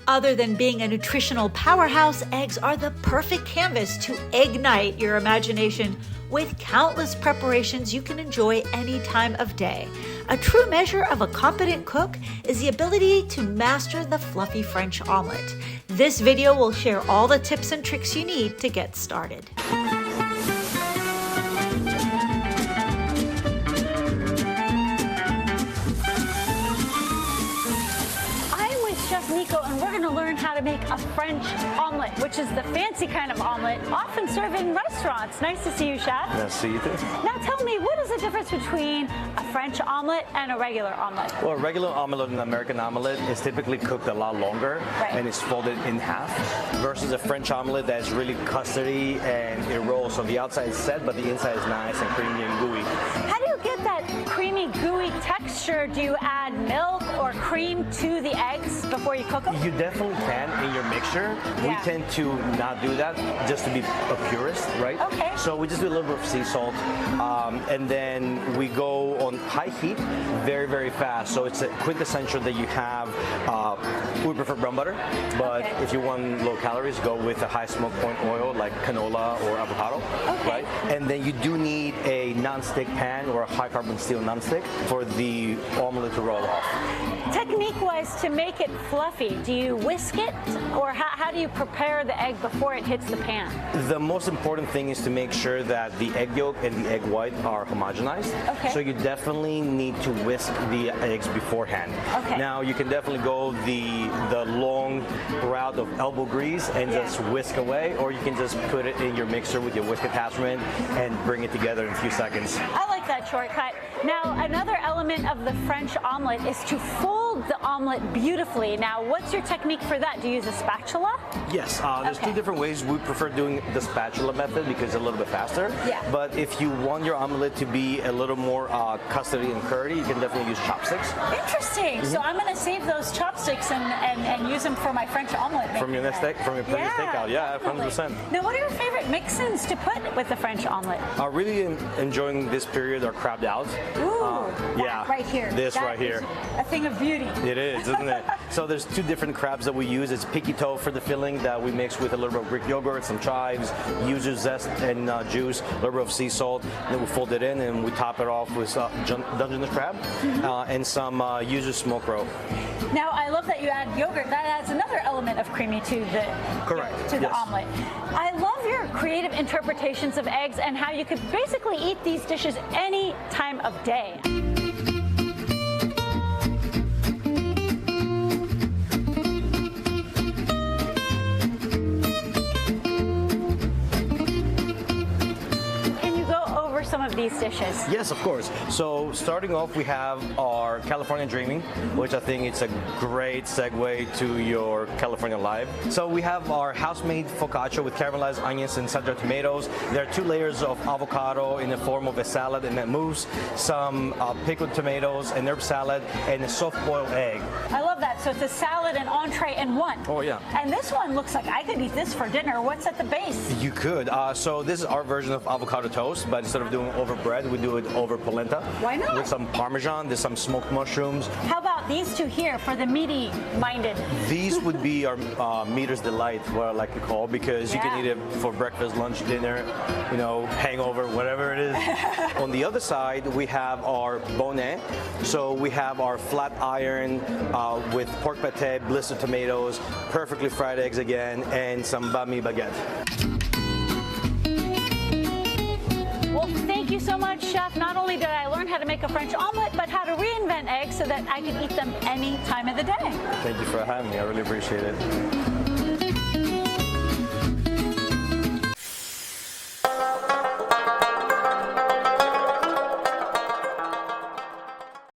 Other than being a nutritional powerhouse, eggs are the perfect canvas to ignite your imagination with countless preparations you can enjoy any time of day. A true measure of a competent cook is the ability to master the fluffy French omelet. This video will share all the tips and tricks you need to get started. And we're going to learn how to make a French omelet, which is the fancy kind of omelet often served in restaurants. Nice to see you, Chef. Nice to see you too. Now tell me, what is the difference between a French omelet and a regular omelet? Well, a regular omelet and an American omelet is typically cooked a lot longer and it's folded in half versus a French omelet that's really custardy and it rolls. So the outside is set, but the inside is nice and creamy and gooey. How do you get that creamy, gooey texture? Do you add milk or cream to the eggs before you cook them? You definitely can in your mixture. We tend to not do that just to be a purist, right? Okay. So we just do a little bit of sea salt and then we go on high heat very, very fast. So it's quintessential that you have, we prefer brown butter, but if you want low calories, go with a high smoke point oil like canola or avocado, right? And then you do need a non-stick pan or a high carbon steel non-stick for the omelet to roll off. Technique-wise, to make it fluffy, do you whisk it, or how do you prepare the egg before it hits the pan? The most important thing is to make sure that the egg yolk and the egg white are homogenized. So you definitely need to whisk the eggs beforehand. Now you can definitely go the long route of elbow grease and just whisk away, or you can just put it in your mixer with your whisk attachment and bring it together in a few seconds. I like that shortcut. Now, another element of the French omelet is to fold the omelet beautifully. Now, what's your technique for that? Do you use a spatula? Yes, there's two different ways. We prefer doing the spatula method because it's a little bit faster. But if you want your omelet to be a little more custardy and curdy, you can definitely use chopsticks. Interesting. So I'm going to save those chopsticks and use them for my French omelet. From your next steak, from your previous takeout, 100%. Now, what are your favorite mix-ins to put with the French omelet? Really enjoying this period are crabbed out. Ooh, right here. This right here. A thing of beauty. It is, isn't it? So there's two different crabs that we use. It's piquito for the filling that we mix with a little bit of Greek yogurt, some chives, yuzu zest and juice, a little bit of sea salt. And then we fold it in and we top it off with Dungeness crab and some yuzu smoke roe. Now, I love that you add yogurt. That adds another element of creamy to the omelet. I love your creative interpretations of eggs and how you could basically eat these dishes any time of day. Some of these dishes. Yes, of course. So starting off, we have our California Dreaming, which I think it's a great segue to your California Live. So we have our house-made focaccia with caramelized onions and sun-dried tomatoes. There are 2 layers of avocado in the form of a salad and a mousse, some pickled tomatoes, an herb salad, and a soft-boiled egg. I love that. So it's a salad and entree in one. Oh, yeah. And this one looks like I could eat this for dinner. What's at the base? You could. So this is our version of avocado toast, but instead of doing over bread, we do it over polenta. Why not? With some Parmesan, there's some smoked mushrooms. How about these two here for the meaty-minded? These would be our Meater's Delight, what I like to call, because you can eat it for breakfast, lunch, dinner, you know, hangover, whatever it is. On the other side, we have our bonnet. So we have our flat iron with pork pate, blistered tomatoes, perfectly fried eggs again, and some banh mi baguette. Well, thank you so much, Chef. Not only did I learn how to make a French omelet, but how to reinvent eggs so that I can eat them any time of the day. Thank you for having me. I really appreciate it.